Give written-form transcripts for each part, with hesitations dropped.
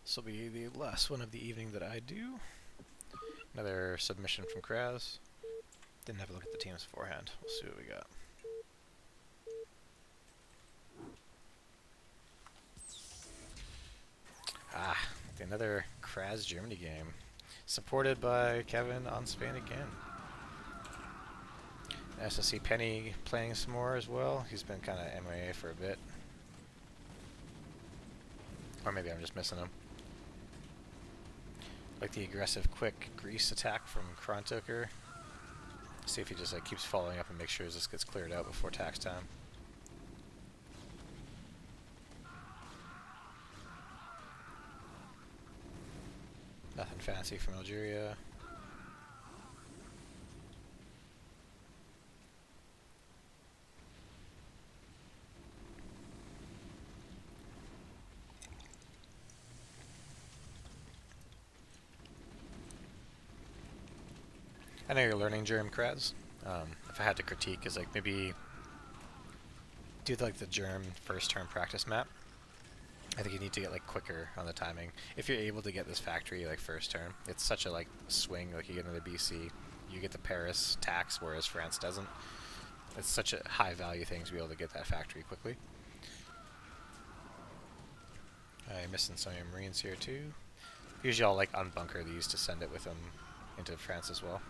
This will be the last one of the evening that I do. Another submission from Kras. Didn't have a look at the teams beforehand. We'll see what we got. Another Kras Germany game. Supported by Kevin on Spain again. Nice to see Penny playing some more as well. He's been kind of MIA for a bit. Or maybe I'm just missing him. Like the aggressive, quick grease attack from Chron. See if he just keeps following up and make sure this gets cleared out before tax time. Nothing fancy from Algeria. I know you're learning Germ, Kras. If I had to critique, is maybe do the Germ first turn practice map. I think you need to get quicker on the timing. If you're able to get this factory first turn, it's such a swing. You get into the BC, you get the Paris tax, whereas France doesn't. It's such a high value thing to be able to get that factory quickly. I'm missing some of your Marines here too. Usually I'll unbunker these to send it with them into France as well.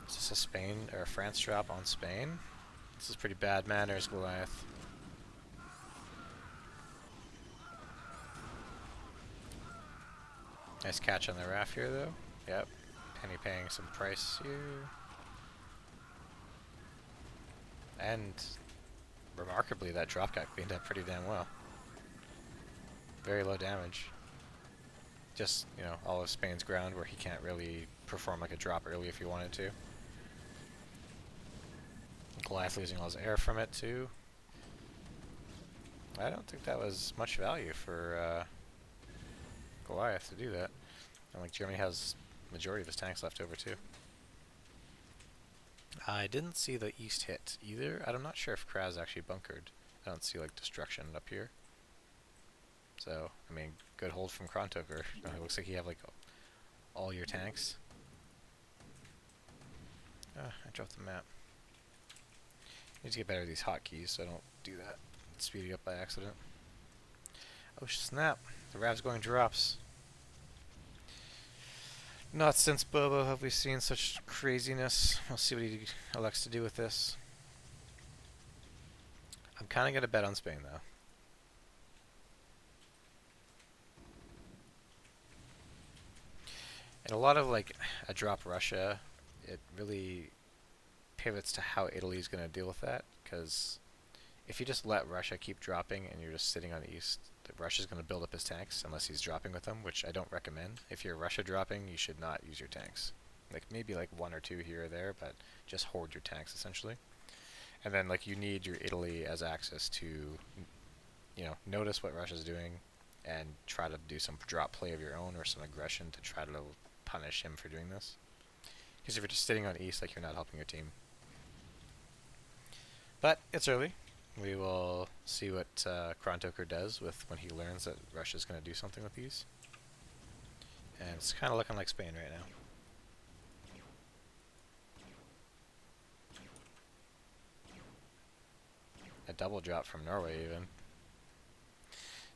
Is this a Spain or a France drop on Spain? This is pretty bad manners, Goliath. Nice catch on the RAF here, though. Yep. Penny paying some price here. And remarkably, that drop got cleaned up pretty damn well. Very low damage. Just, all of Spain's ground where he can't really perform a drop early if he wanted to. Goliath losing all his air from it, too. I don't think that was much value for Goliath to do that. And Germany has majority of his tanks left over too. I didn't see the east hit either. I'm not sure if Kras actually bunkered. I don't see destruction up here. So, I mean, good hold from Chron. It looks like you have all your tanks. I dropped the map. Need to get better at these hotkeys so I don't do that. Speeding up by accident. Oh snap! The Rav's going drops. Not since Bobo have we seen such craziness. We'll see what he elects to do with this. I'm kind of going to bet on Spain, though. And a lot of, a drop Russia, it really pivots to how Italy's going to deal with that. Because if you just let Russia keep dropping and you're just sitting on the east, Russia's going to build up his tanks unless he's dropping with them, which I don't recommend. If you're Russia dropping, you should not use your tanks. Maybe one or two here or there, but just hoard your tanks essentially. And then you need your Italy as access to, notice what Russia's doing and try to do some drop play of your own or some aggression to try to punish him for doing this. Because if you're just sitting on east, you're not helping your team. But it's early. We will see what Chron does with when he learns that Russia's going to do something with these. And it's kind of looking like Spain right now. A double drop from Norway even.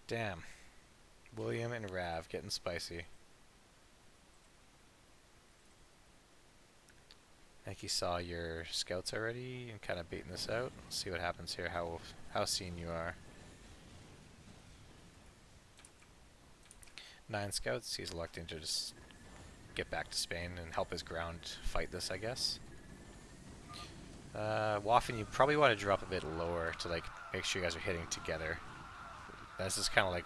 Damn. William and Rav getting spicy. I think you saw your scouts already and kind of baiting this out. Let's see what happens here, how seen you are. 9 scouts, he's electing to just get back to Spain and help his ground fight this, I guess. Waffen, you probably want to drop a bit lower to make sure you guys are hitting together. This is kind of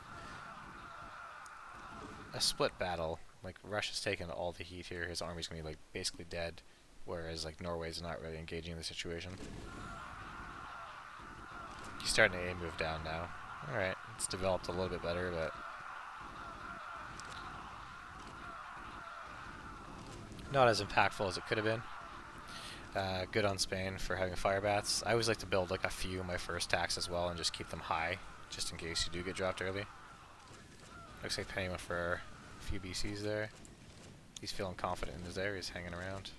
a split battle. Russia's taking all the heat here, his army's going to be basically dead. Whereas Norway's not really engaging in the situation. He's starting to move down now. Alright, it's developed a little bit better, but not as impactful as it could have been. Good on Spain for having fire bats. I always like to build a few of my first tax as well and just keep them high, just in case you do get dropped early. Looks like Penny went for a few BCs there. He's feeling confident in his area. He's hanging around.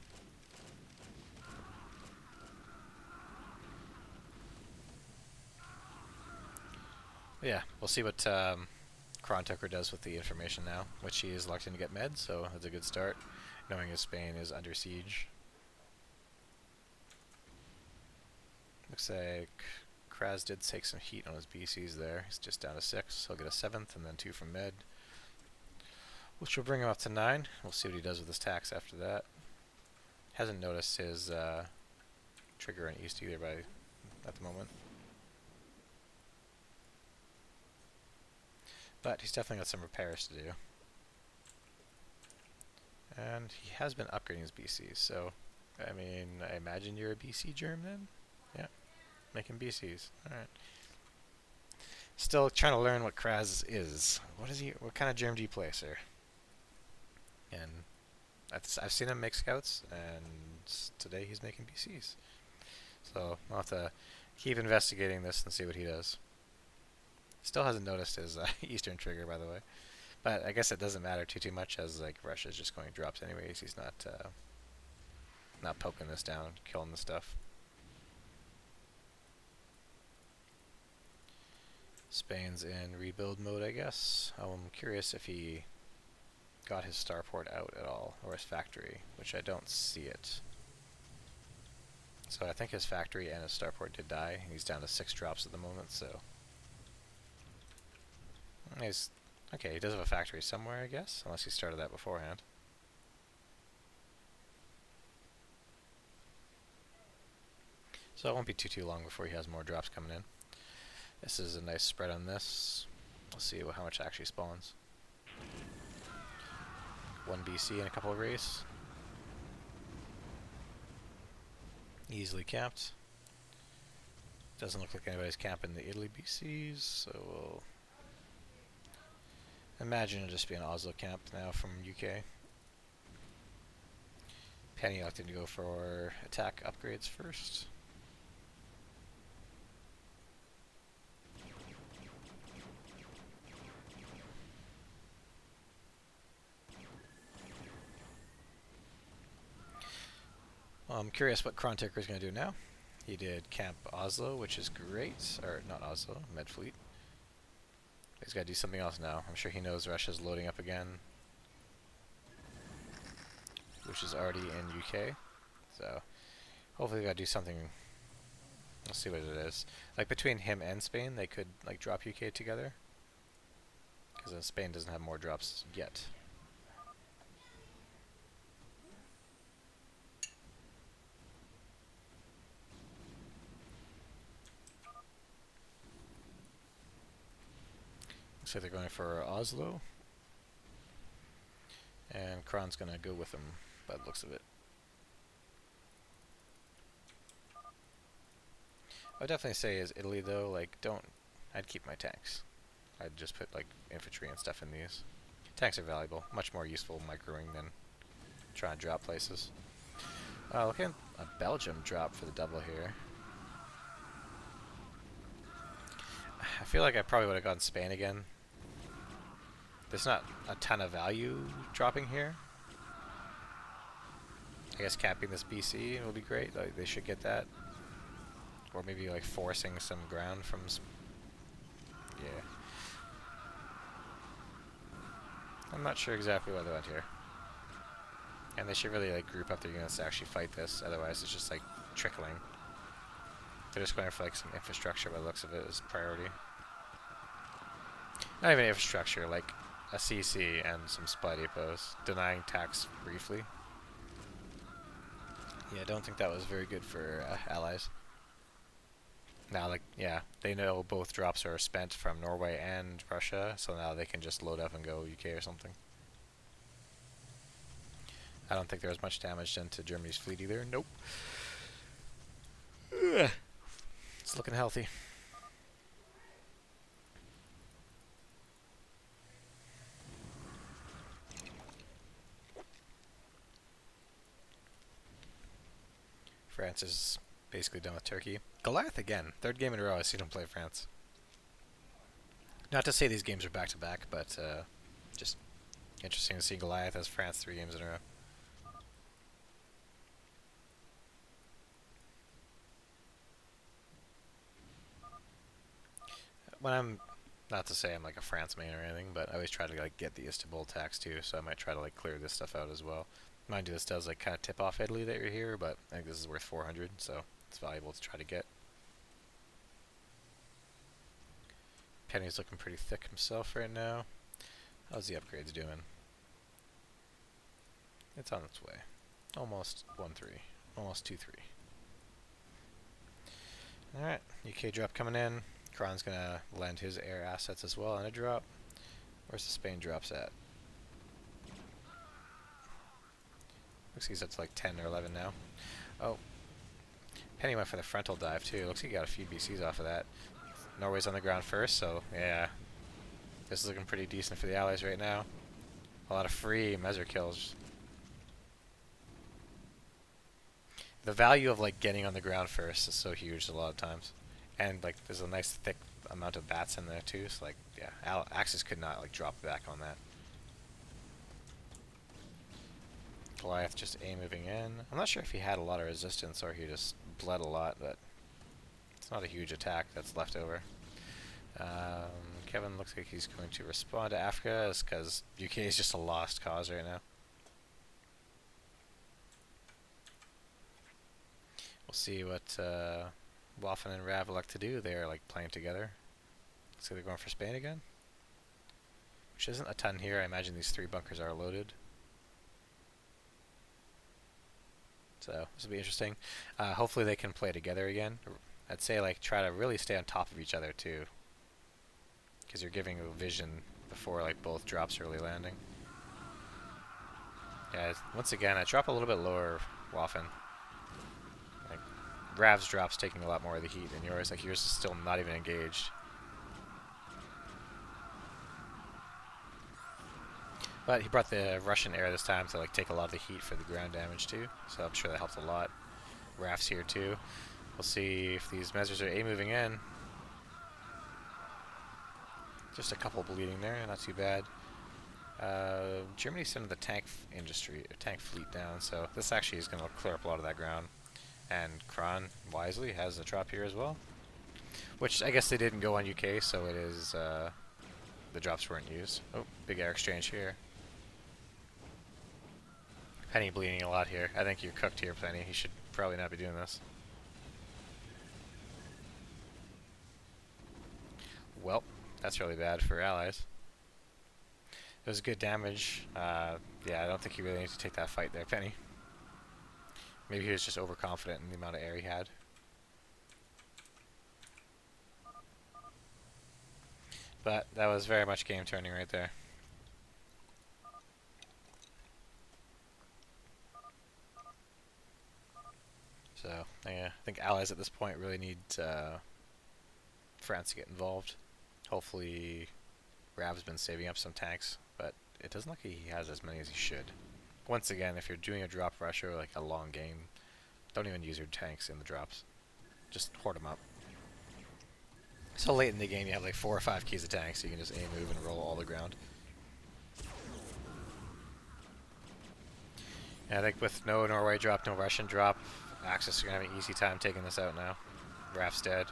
But yeah, we'll see what Chron does with the information now, which he is locked in to get med, so that's a good start, knowing his Spain is under siege. Looks like Kras did take some heat on his BCs there. He's just down to 6. He'll get a 7th and then 2 from med, which will bring him up to 9. We'll see what he does with his tax after that. Hasn't noticed his trigger in East either at the moment. But he's definitely got some repairs to do. And he has been upgrading his BCs, so, I mean, I imagine you're a BC germ then? Yeah, making BCs. Alright. Still trying to learn what Kras is. What kind of germ do you play, sir? And I've seen him make scouts, and today he's making BCs. So I'll have to keep investigating this and see what he does. Still hasn't noticed his Eastern trigger, by the way. But I guess it doesn't matter too much, as like Russia's just going drops anyways. He's not poking this down, killing the stuff. Spain's in rebuild mode, I guess. I'm curious if he got his starport out at all, or his factory, which I don't see it. So I think his factory and his starport did die. He's down to 6 drops at the moment, so... Okay, he does have a factory somewhere, I guess, unless he started that beforehand. So it won't be too long before he has more drops coming in. This is a nice spread on this. We'll see how much actually spawns. 1 BC and a couple of race. Easily capped. Doesn't look like anybody's camping the Italy BCs, so we'll imagine it'll just be an Oslo camp now from UK. Penny opted to go for attack upgrades first. I'm curious what Chron is going to do now. He did camp Oslo, which is great. Or, not Oslo, Medfleet. He's got to do something else now. I'm sure he knows Russia's loading up again, which is already in UK. So, hopefully they got to do something. Let's see what it is. Like, between him and Spain, they could, like, drop UK together. Because Spain doesn't have more drops yet. Looks like they're going for Oslo. And Chron's going to go with them by the looks of it. I would definitely say is Italy though, like I'd keep my tanks. I'd just put like infantry and stuff in these. Tanks are valuable, much more useful microing than trying to drop places. Looking at a Belgium drop for the double here. I feel like I probably would have gone Spain again. There's not a ton of value dropping here. I guess capping this BC will be great. Like, they should get that. Or maybe like forcing some ground from... Yeah. I'm not sure exactly why they went here. And they should really like group up their units to actually fight this. Otherwise it's just like trickling. They're just going for like some infrastructure by the looks of it as priority. Not even infrastructure, like a CC and some supply depots. Denying tax briefly. Yeah, I don't think that was very good for allies. Now, like, yeah, they know both drops are spent from Norway and Russia, so now they can just load up and go UK or something. I don't think there was much damage done to Germany's fleet either. Nope. Ugh. It's looking healthy. France is basically done with Turkey. Goliath again. 3rd game in a row I've seen him play France. Not to say these games are back-to-back, but Just interesting to see Goliath as France 3 games in a row. When I'm, not to say I'm like a France main or anything, but I always try to like get the Istanbul attacks too, so I might try to like clear this stuff out as well. Mind you, this does like kind of tip off Italy that you're here, but I think this is worth 400, so it's valuable to try to get. Penny's looking pretty thick himself right now. How's the upgrades doing? It's on its way. Almost 1-3. Almost 2-3. Alright, UK drop coming in. Chron's gonna lend his air assets as well on a drop. Where's the Spain drops at? Looks like he's up to like 10 or 11 now. Oh. Penny went for the frontal dive too. Looks like he got a few BCs off of that. Norway's on the ground first, so yeah. This is looking pretty decent for the Allies right now. A lot of free measure kills. The value of like getting on the ground first is so huge a lot of times. And like there's a nice thick amount of bats in there too, so like yeah, Axis could not like drop back on that. Goliath just A moving in. I'm not sure if he had a lot of resistance or he just bled a lot, but it's not a huge attack that's left over. Kevin looks like he's going to respond to Africa because UK is just a lost cause right now. We'll see what Waffen and Rav elect to do. They're like playing together. So they're going for Spain again, which isn't a ton here. I imagine these 3 bunkers are loaded. So this will be interesting. Hopefully they can play together again. I'd say like try to really stay on top of each other too, because you're giving a vision before like both drops are really landing. Yeah, once again I drop a little bit lower Waffen. Like Rav's drop's taking a lot more of the heat than yours. Like yours is still not even engaged. But he brought the Russian air this time to like take a lot of the heat for the ground damage too, so I'm sure that helps a lot. Raf's here too. We'll see if these measures are A moving in. Just a couple bleeding there, not too bad. Germany sent the tank tank fleet down, so this actually is going to clear up a lot of that ground. And Chron wisely has a drop here as well, which I guess they didn't go on UK, so it is the drops weren't used. Oh, big air exchange here. Penny bleeding a lot here. I think you're cooked here, Penny. He should probably not be doing this. Well, that's really bad for allies. It was good damage. Yeah, I don't think you really need to take that fight there, Penny. Maybe he was just overconfident in the amount of air he had. But that was very much game turning right there. So, yeah, I think allies at this point really need France to get involved. Hopefully Rav's been saving up some tanks, but it doesn't look like he has as many as he should. Once again, if you're doing a drop rush or like a long game, don't even use your tanks in the drops. Just hoard them up. So late in the game you have like 4 or 5 keys of tanks, so you can just aim, move, and roll all the ground. And I think with no Norway drop, no Russian drop, Axis are going to have an easy time taking this out now. Raf's dead.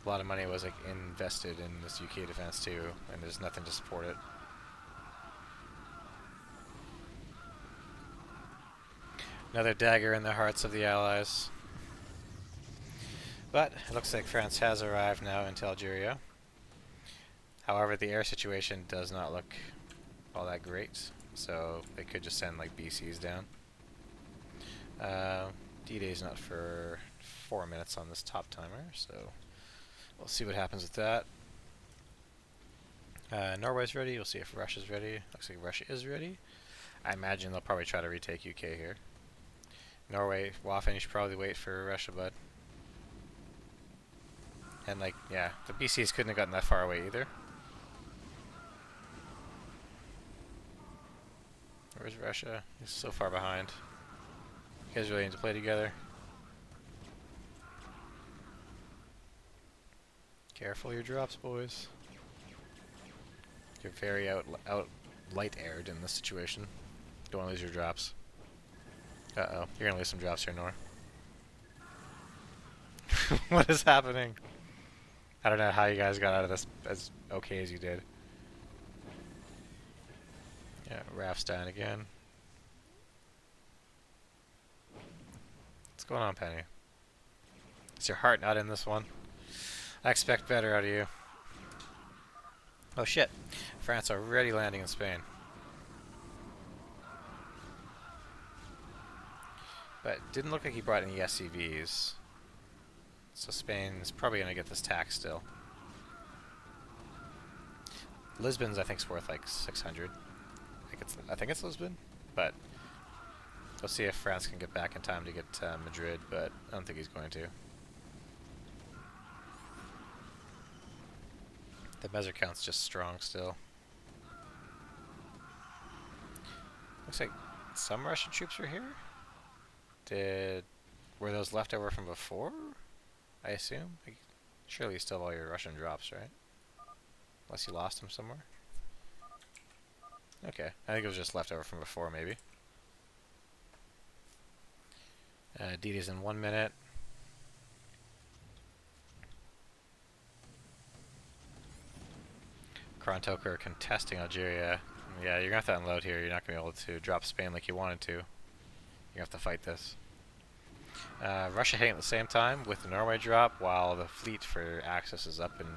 A lot of money was like invested in this UK defense too, and there's nothing to support it. Another dagger in the hearts of the Allies. But it looks like France has arrived now into Algeria. However, the air situation does not look all that great, so they could just send like BCs down. D-Day's not for 4 minutes on this top timer, so we'll see what happens with that. Norway's ready. We'll see if Russia's ready. Looks like Russia is ready. I imagine they'll probably try to retake UK here. Norway, Waffen, you should probably wait for Russia, bud. And like, yeah, the BCs couldn't have gotten that far away either. Where's Russia? He's so far behind. You guys really need to play together. Careful your drops, boys. You're very out light aired in this situation. Don't want to lose your drops. Uh-oh. You're going to lose some drops here, Nor. What is happening? I don't know how you guys got out of this as okay as you did. Yeah, Raph's down again. What's going on, Penny? Is your heart not in this one? I expect better out of you. Oh shit. France already landing in Spain. But didn't look like he brought any SCVs. So Spain is probably going to get this tax still. Lisbon's I think is worth like 600. I think it's Lisbon, but we'll see if France can get back in time to get Madrid, but I don't think he's going to. The measure count's just strong still. Looks like some Russian troops are here. Were those left over from before? I assume. Like, surely you still have all your Russian drops, right? Unless you lost them somewhere. Okay, I think it was just left over from before, maybe. DD's in 1 minute. Chron contesting Algeria. Yeah, you're gonna have to unload here. You're not gonna be able to drop Spain like you wanted to. You're gonna have to fight this. Russia hitting at the same time with the Norway drop while the fleet for Axis is up in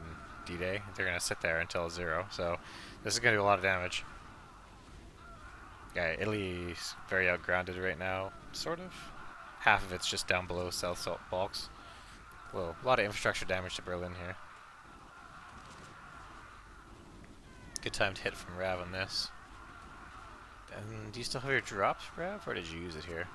D-Day. They're going to sit there until 0, so this is going to do a lot of damage. Yeah, Italy's very outgrounded right now, sort of. Half of it's just down below South Salt Balks. Whoa, a lot of infrastructure damage to Berlin here. Good time to hit from Rav on this. And do you still have your drops, Rav, or did you use it here?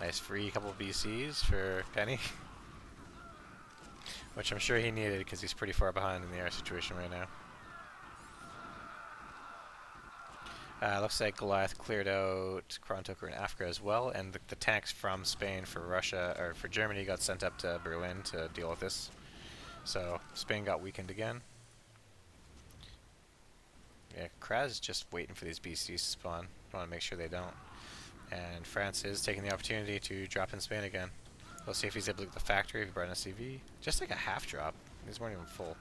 Nice free couple of BCs for Penny. Which I'm sure he needed because he's pretty far behind in the air situation right now. Looks like Goliath cleared out Chron in Africa as well, and the tanks from Spain for Russia, or for Germany, got sent up to Berlin to deal with this. So Spain got weakened again. Yeah, Kras is just waiting for these BCs to spawn. I want to make sure they don't. And France is taking the opportunity to drop in Spain again. We'll see if he's able to get the factory, if he brought an SCV. Just like a half drop. These weren't even full.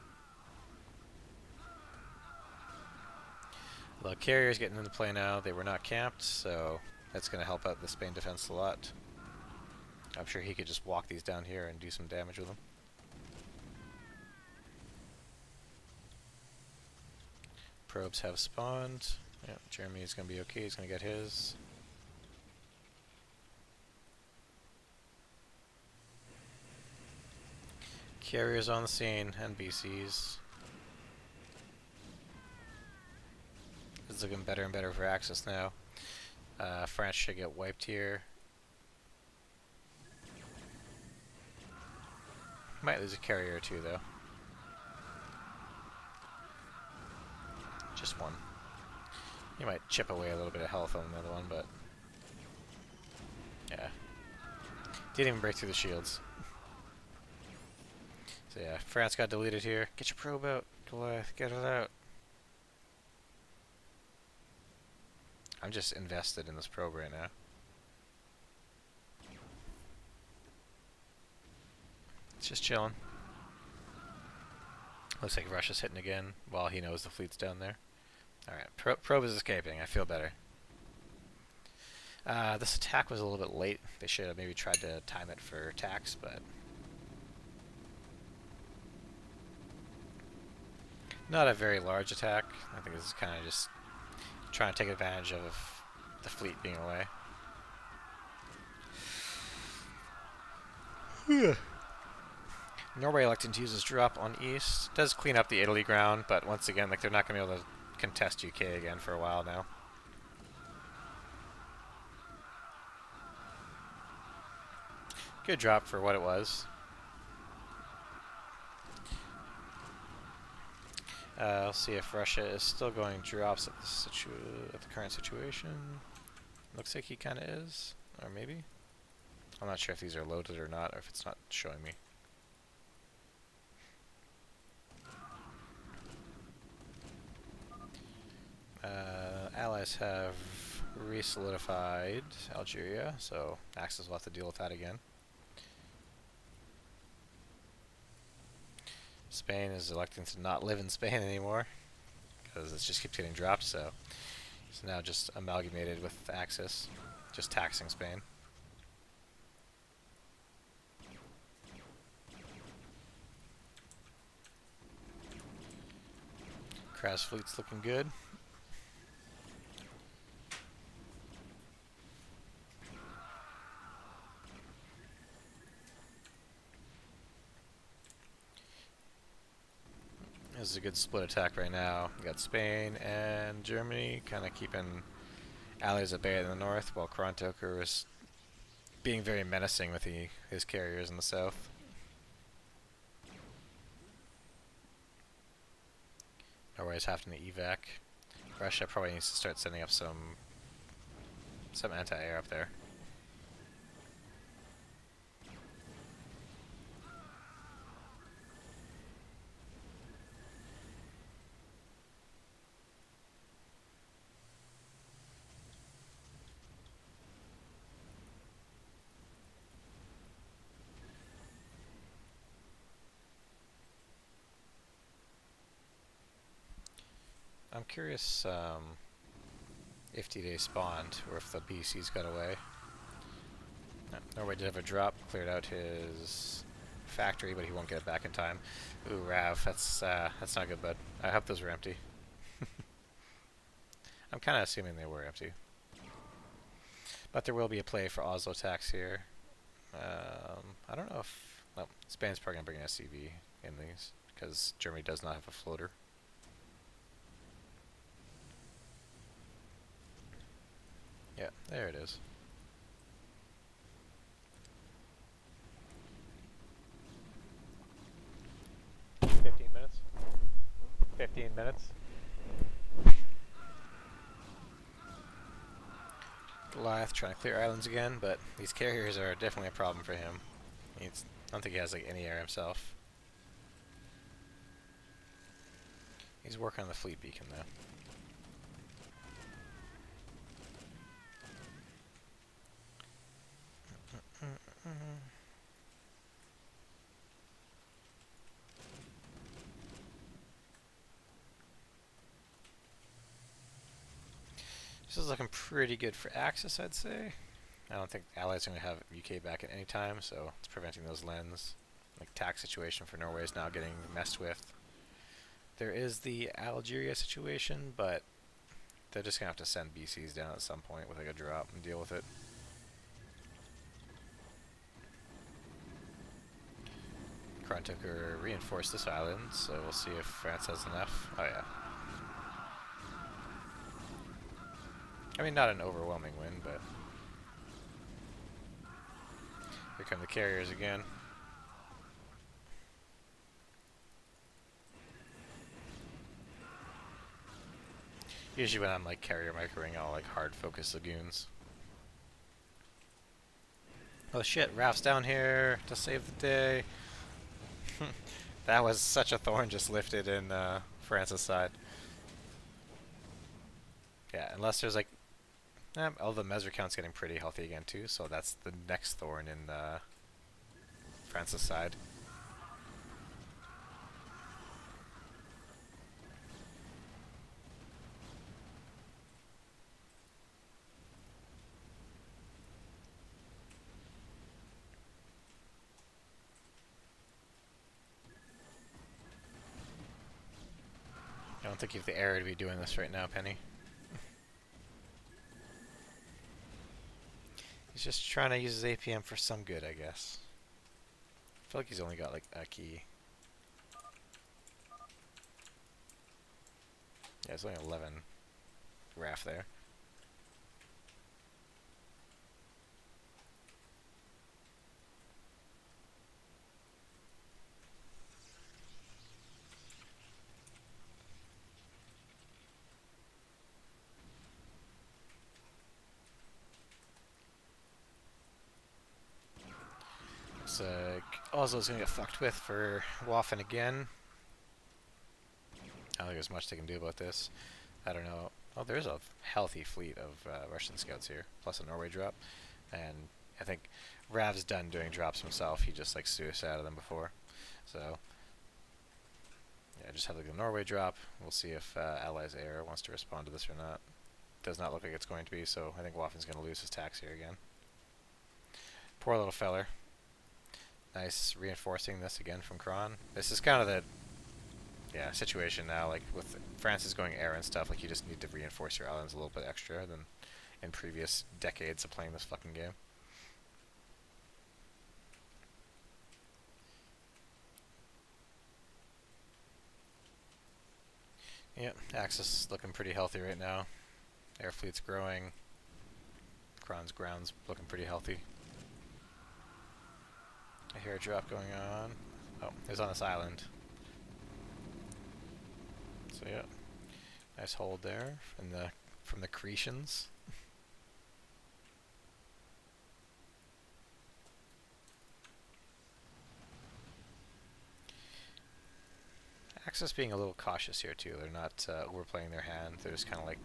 The carriers getting into play now. They were not camped, so that's going to help out the Spain defense a lot. I'm sure he could just walk these down here and do some damage with them. Probes have spawned. Yeah, Germany's going to be okay. He's going to get his. Carriers on the scene, and BCs. It's looking better and better for Axis now. France should get wiped here. Might lose a carrier or two though. Just one. You might chip away a little bit of health on the other one, but yeah. Didn't even break through the shields. So yeah, France got deleted here. Get your probe out, Goliath. Get it out. I'm just invested in this probe right now. It's just chilling. Looks like Russia's hitting again while he knows the fleet's down there. Alright, probe is escaping. I feel better. This attack was a little bit late. They should have maybe tried to time it for attacks, but not a very large attack. I think this is kind of just trying to take advantage of the fleet being away. Norway electing to use his drop on east. Does clean up the Italy ground, but once again, like, they're not going to be able to contest UK again for a while now. Good drop for what it was. I'll see if Russia is still going drops at the current situation. Looks like he kind of is, or maybe. I'm not sure if these are loaded or not, or if it's not showing me. Allies have re-solidified Algeria, so Axis will have to deal with that again. Spain is electing to not live in Spain anymore, because it just keeps getting dropped, so it's now just amalgamated with Axis, just taxing Spain. Kras fleet's looking good. This is a good split attack right now. We got Spain and Germany kind of keeping allies at bay in the north, while Chron is being very menacing with his carriers in the south. Norway's having to evac. Russia probably needs to start sending up some anti-air up there. I'm curious if D-Day spawned, or if the BCs got away. No, Norway did have a drop, cleared out his factory, but he won't get it back in time. Ooh, Rav, that's not good, bud. I hope those were empty. I'm kind of assuming they were empty. But there will be a play for Oslo tax here. I don't know if... Well, Spain's probably going to bring an SCV in these, because Germany does not have a floater. Yeah, there it is. $15 minutes? 15 minutes? Goliath trying to clear islands again, but these carriers are definitely a problem for him. I don't think he has like any air himself. He's working on the fleet beacon though. This is looking pretty good for Axis, I'd say. I don't think Allies are going to have UK back at any time, so it's preventing those lens. Like, tax situation for Norway is now getting messed with. There is the Algeria situation, but they're just going to have to send BCs down at some point with like a drop and deal with it. Chron reinforced this island, so we'll see if France has enough. Oh yeah. I mean, not an overwhelming win, but... Here come the carriers again. Usually when I'm like carrier microing, I'll like hard focus lagoons. Oh shit, Raf's down here to save the day. That was such a thorn just lifted in France's side. Yeah, unless there's like... oh, the measure count's getting pretty healthy again too, so that's the next thorn in France's side. I don't think you have the air to be doing this right now, Penny. He's just trying to use his APM for some good, I guess. I feel like he's only got like a key. Yeah, it's only 11 RAF there. Looks like Oslo's gonna get fucked with for Waffen again. I don't think there's much they can do about this. I don't know. Oh, there's a healthy fleet of Russian scouts here, plus a Norway drop. And I think Rav's done doing drops himself. He just like suicided them before. So yeah, just have like the Norway drop. We'll see if Allies Air wants to respond to this or not. Does not look like it's going to be, so I think Waffen's going to lose his tax here again. Poor little feller. Nice reinforcing this again from Chron. This is kind of the situation now, like with France is going air and stuff, like you just need to reinforce your islands a little bit extra than in previous decades of playing this fucking game. Yep, Axis looking pretty healthy right now. Air fleet's growing. Chron's ground's looking pretty healthy. I hear a drop going on. Oh, it's on this island. So yeah, nice hold there from the Cretians. Axis being a little cautious here too. They're not overplaying their hand. They're just kind of like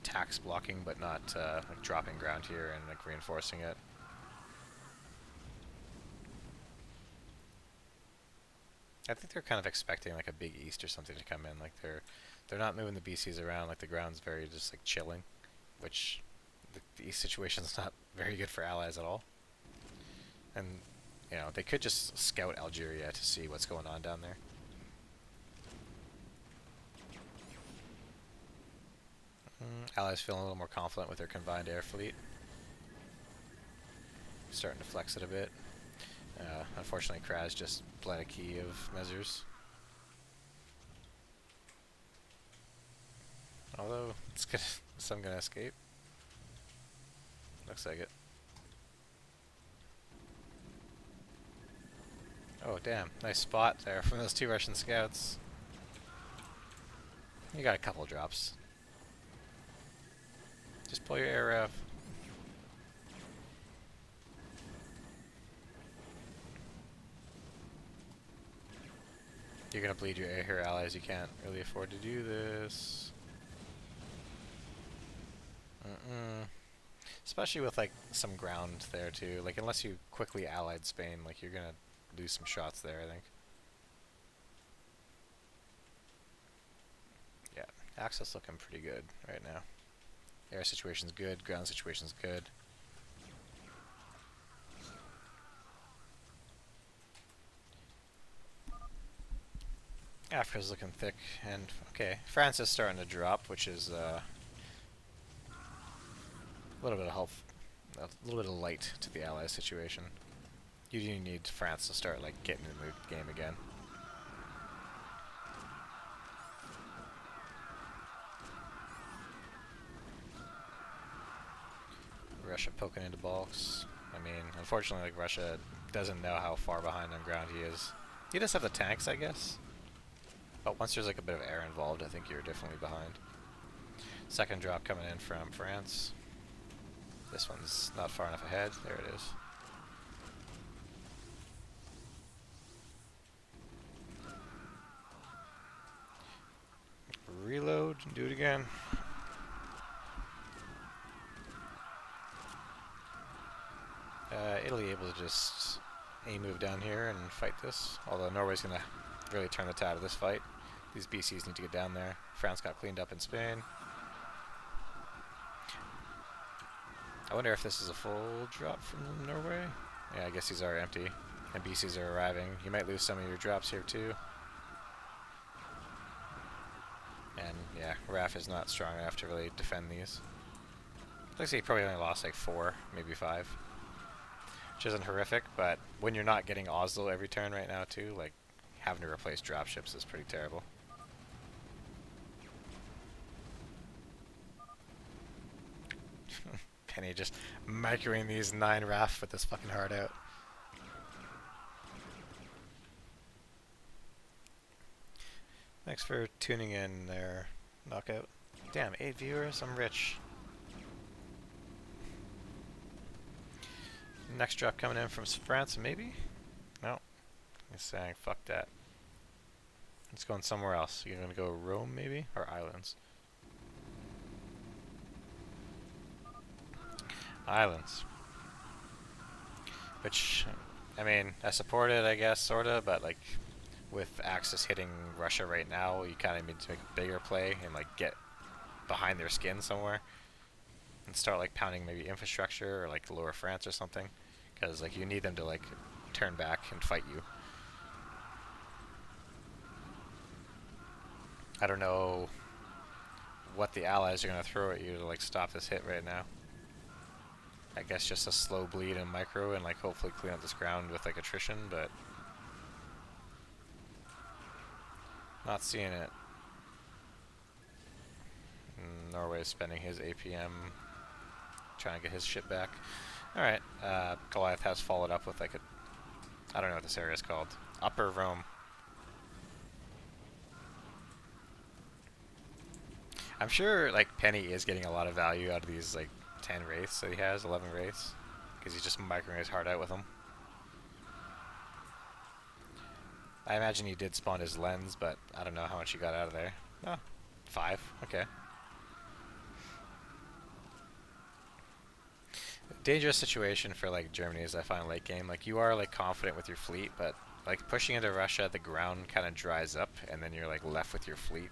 tax blocking, but not like dropping ground here and like reinforcing it. I think they're kind of expecting like a big east or something to come in. Like they're not moving the BCs around. Like the ground's very just like chilling, which the east situation's not very good for allies at all. And you know they could just scout Algeria to see what's going on down there. Allies feeling a little more confident with their combined air fleet. Starting to flex it a bit. Unfortunately, Kras just bled a key of measures. Although, it's gonna, some gonna escape. Looks like it. Oh, damn. Nice spot there from those 2 Russian scouts. You got a couple drops. Just pull your air RAV. You're gonna bleed your air allies. You can't really afford to do this. Especially with like some ground there too. Like unless you quickly allied Spain, like you're gonna lose some shots there, I think. Yeah, Axis looking pretty good right now. Air situation's good, ground situation's good. Africa's looking thick, and okay, France is starting to drop, which is a little bit of help, a little bit of light to the Allies situation. You do need France to start like getting in the game again. Russia poking into bulks. I mean, unfortunately, like Russia doesn't know how far behind on ground he is. He does have the tanks, I guess. But once there's like a bit of air involved, I think you're definitely behind. Second drop coming in from France. This one's not far enough ahead. There it is. Reload and do it again. Italy able to just move down here and fight this. Although Norway's going to really turn the tide of this fight. These BCs need to get down there. France got cleaned up in Spain. I wonder if this is a full drop from Norway? Yeah, I guess these are empty. And BCs are arriving. You might lose some of your drops here too. And yeah, RAF is not strong enough to really defend these. Looks like he probably only lost like 4, maybe 5. Which isn't horrific, but when you're not getting Oslo every turn right now too, like having to replace dropships is pretty terrible. Penny just microing these 9 RAF with this fucking hard out. Thanks for tuning in there, Knockout. Damn, 8 viewers? I'm rich. Next drop coming in from France, maybe? He's saying, fuck that. Let's go somewhere else. You're gonna go Rome, maybe? Or islands? Islands. Which, I mean, I support it, I guess, sorta, but like, with Axis hitting Russia right now, you kind of need to make a bigger play and like get behind their skin somewhere and start like pounding maybe infrastructure or like lower France or something, because like you need them to like turn back and fight you. I don't know what the allies are gonna throw at you to like stop this hit right now. I guess just a slow bleed and micro and like hopefully clean up this ground with like attrition, but not seeing it. Norway is spending his APM trying to get his ship back. Alright, Goliath has followed up with like a, I don't know what this area is called. Upper Rome. I'm sure like Penny is getting a lot of value out of these like 10 wraiths that he has, 11 wraiths, because he's just microing his heart out with them. I imagine he did spawn his lens, but I don't know how much he got out of there. Oh, 5, okay. Dangerous situation for like Germany is I find late game. Like you are like confident with your fleet, but like pushing into Russia, the ground kind of dries up, and then you're like left with your fleet,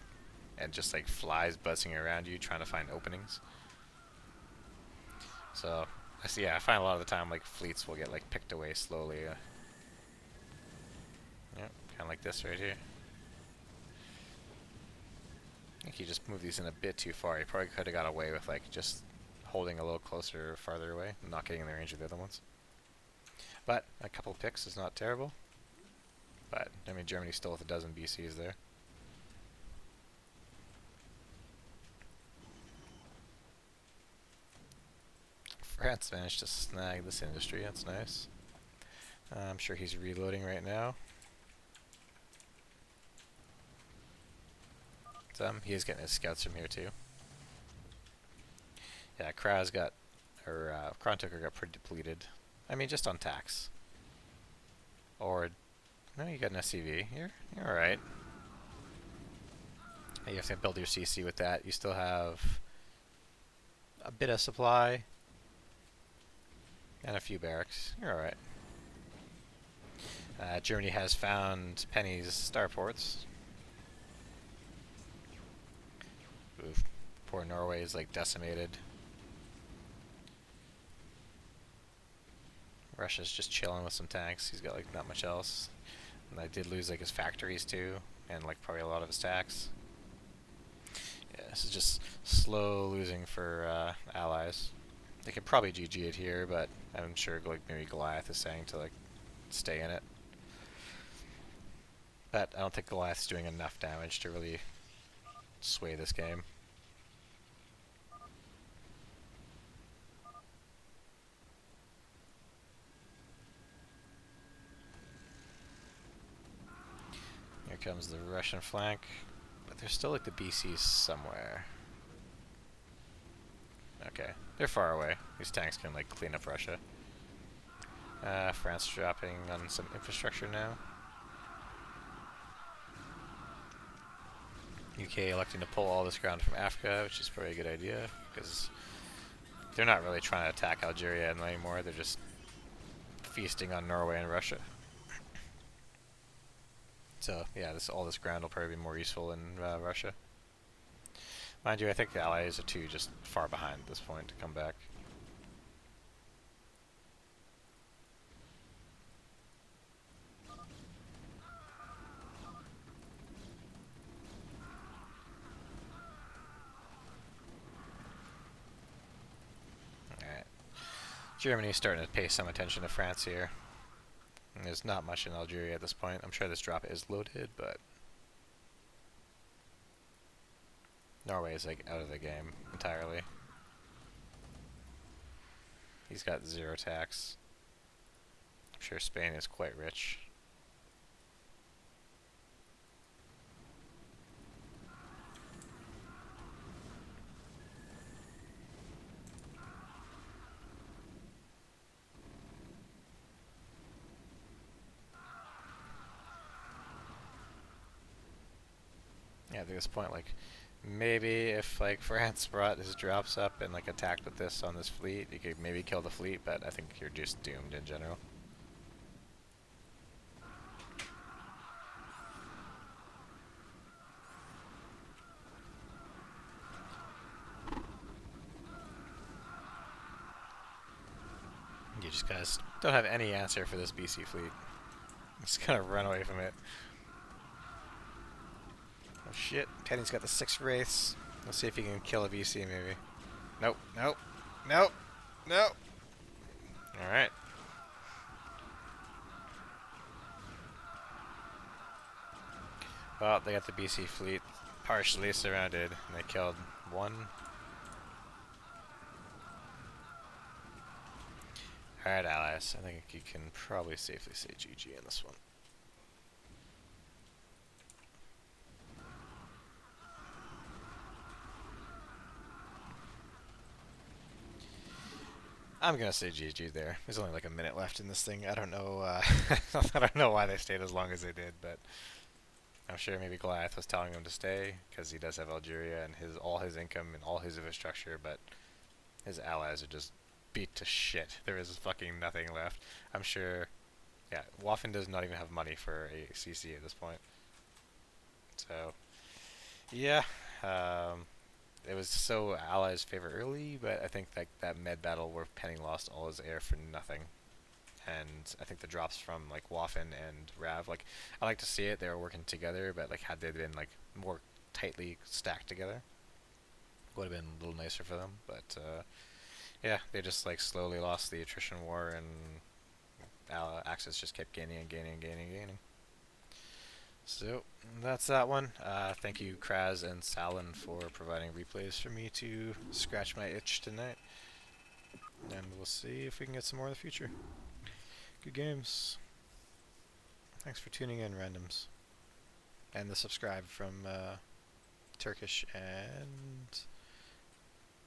and just like flies buzzing around you trying to find openings. So I see. Yeah, I find a lot of the time like fleets will get like picked away slowly. Yep, kind of like this right here. I think he just moved these in a bit too far. He probably could have got away with like just holding a little closer or farther away, not getting in the range of the other ones. But a couple of picks is not terrible. But I mean, Germany's still with a dozen BCs there. France managed to snag this industry. That's nice. I'm sure he's reloading right now. He is getting his scouts from here too. Yeah, Kras got, or Chron got pretty depleted. I mean, just on tax. Or, no, you got an SCV. You're alright. You have to build your CC with that. You still have a bit of supply and a few barracks. You're alright. Germany has found Penny's starports. Oof. Poor Norway is like decimated. Russia's just chilling with some tanks. He's got like not much else. And I did lose like his factories too, and like probably a lot of his tax. Yeah, this is just slow losing for allies. They could probably GG it here, but I'm sure like maybe Goliath is saying to like stay in it. But I don't think Goliath's doing enough damage to really sway this game. Here comes the Russian flank, but there's still like the BCs somewhere. Okay, they're far away. These tanks can like clean up Russia. France dropping on some infrastructure now. UK electing to pull all this ground from Africa, which is probably a good idea, because they're not really trying to attack Algeria anymore, they're just feasting on Norway and Russia. So yeah, all this ground will probably be more useful in Russia. Mind you, I think the Allies are too just far behind at this point to come back. Alright. Germany's starting to pay some attention to France here. And there's not much in Algeria at this point. I'm sure this drop is loaded, but Norway is like out of the game entirely. He's got 0 tax. I'm sure Spain is quite rich. Yeah, at this point, like, maybe if, like, France brought his drops up and, like, attacked with this on this fleet, you could maybe kill the fleet, but I think you're just doomed in general. You just guys don't have any answer for this BC fleet. Just kind of run away from it. Oh shit, Teddy's got the 6 Wraiths. Let's see if he can kill a VC maybe. Nope, nope, nope, nope. Alright. Well, they got the BC fleet partially surrounded, and they killed one. Alright, allies. I think you can probably safely say GG in this one. I'm gonna say GG there. There's only like a minute left in this thing. I don't know. I don't know why they stayed as long as they did, but I'm sure maybe Goliath was telling him to stay because he does have Algeria and all his income and all his infrastructure, but his allies are just beat to shit. There is fucking nothing left. I'm sure. Yeah, Waffen does not even have money for a CC at this point. So, yeah. It was so allies favor early, but I think that med battle where Penning lost all his air for nothing. And I think the drops from like Waffen and Rav, like I like to see it, they were working together, but like had they been like more tightly stacked together, would have been a little nicer for them. But yeah, they just like slowly lost the attrition war, and Axis just kept gaining and gaining and gaining and gaining. So that's that one. Thank you, Kras and Salin, for providing replays for me to scratch my itch tonight. And we'll see if we can get some more in the future. Good games. Thanks for tuning in, randoms. And the subscribe from Turkish and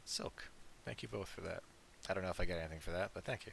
Silk. Thank you both for that. I don't know if I get anything for that, but thank you.